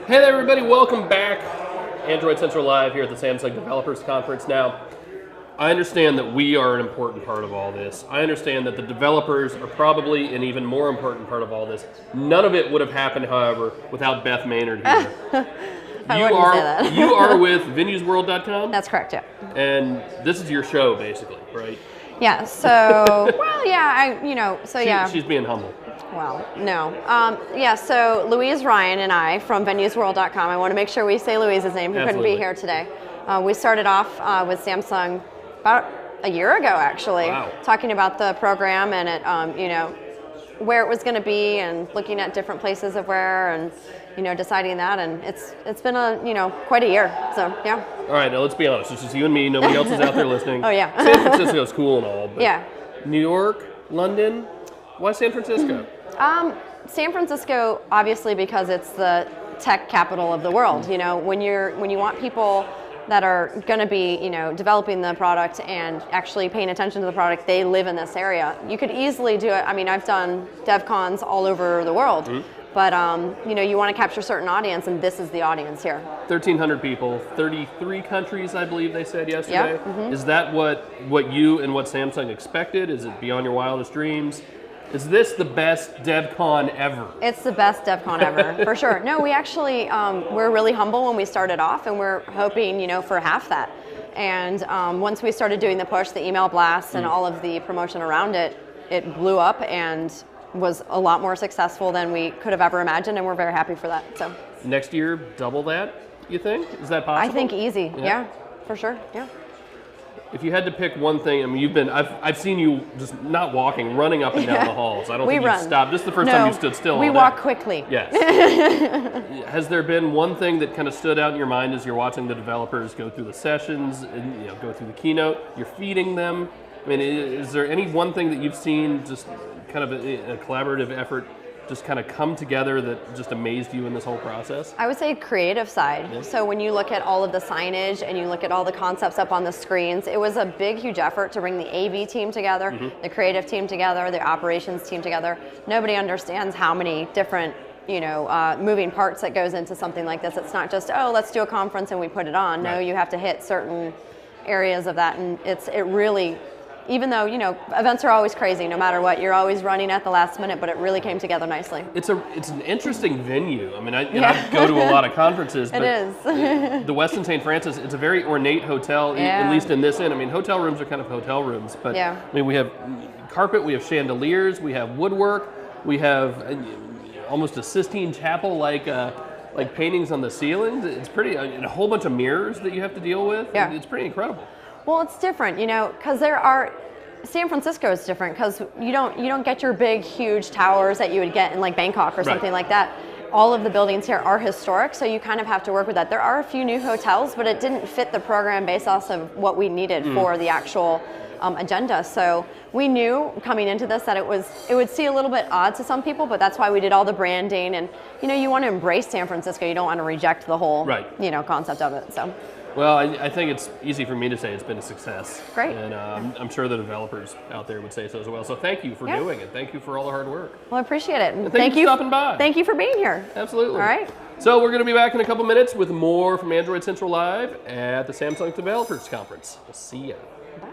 Hey there, everybody. Welcome back. Android Central Live here at the Samsung Developers Conference. Now, I understand that we are an important part of all this. I understand that the developers are probably an even more important part of all this. None of it would have happened, however, without Beth Maynard here. You are with Venuesworld.com? That's correct, yeah. And this is your show, basically, right? Yeah, so, well, yeah, She's being humble. Well, no. Yeah, so Louise Ryan and I from Venuesworld.com, I want to make sure we say Louise's name, who couldn't be here today. We started off with Samsung about a year ago, actually, talking about the program and it, where it was going to be and looking at different places of where and, deciding that. And it's been quite a year. So, yeah. All right, now let's be honest. It's just you and me. Nobody else is out there listening. Oh, yeah. San Francisco's cool and all, but yeah. New York, London, why San Francisco? San Francisco, obviously, because it's the tech capital of the world. When you want people that are going to be, developing the product and actually paying attention to the product, they live in this area. You could easily do it. I mean, I've done DevCons all over the world, but you want to capture a certain audience, and this is the audience here. 1,300 people, 33 countries, I believe they said yesterday. Yep. Is that what you and what Samsung expected? Is it beyond your wildest dreams? Is this the best DevCon ever? It's the best DevCon ever, for sure. No, we actually, we're really humble when we started off, and we're hoping, for half that. And once we started doing the push, the email blasts, and all of the promotion around it, it blew up and was a lot more successful than we could have ever imagined, and we're very happy for that. So next year, double that, you think? Is that possible? I think easy, yeah, for sure, yeah. If you had to pick one thing, I mean, I've seen you just not walking, running up and down the halls. I don't think you've stopped. This is the first time you stood still. We walk quickly. Yes. Has there been one thing that kind of stood out in your mind as you're watching the developers go through the sessions and go through the keynote? You're feeding them. I mean, is there any one thing that you've seen just kind of a collaborative effort just kind of come together that just amazed you in this whole process? I would say creative side. Yeah. So when you look at all of the signage and you look at all the concepts up on the screens, it was a big, huge effort to bring the AV team together, the creative team together, the operations team together. Nobody understands how many different moving parts that goes into something like this. It's not just, oh, let's do a conference and we put it on. No, you have to hit certain areas of that, and it really, even though, events are always crazy, no matter what, you're always running at the last minute, but it really came together nicely. It's an interesting venue. I mean, I go to a lot of conferences, but the Westin St. Francis, it's a very ornate hotel, at least in this end. I mean, hotel rooms are kind of hotel rooms, but I mean, we have carpet, we have chandeliers, we have woodwork, we have almost a Sistine Chapel like paintings on the ceilings. It's pretty, and a whole bunch of mirrors that you have to deal with. Yeah. It's pretty incredible. Well, it's different, because San Francisco is different because you don't get your big, huge towers that you would get in like Bangkok or something like that. All of the buildings here are historic, so you kind of have to work with that. There are a few new hotels, but it didn't fit the program based off of what we needed for the actual agenda. So we knew coming into this that it would seem a little bit odd to some people, but that's why we did all the branding. And you want to embrace San Francisco. You don't want to reject the whole concept of it. So. Well, I think it's easy for me to say it's been a success. Great. And I'm sure the developers out there would say so as well. So thank you for doing it. Thank you for all the hard work. Well, I appreciate it. And thank you for stopping by. Thank you for being here. Absolutely. All right. So we're going to be back in a couple minutes with more from Android Central Live at the Samsung Developers Conference. We'll see you. Bye.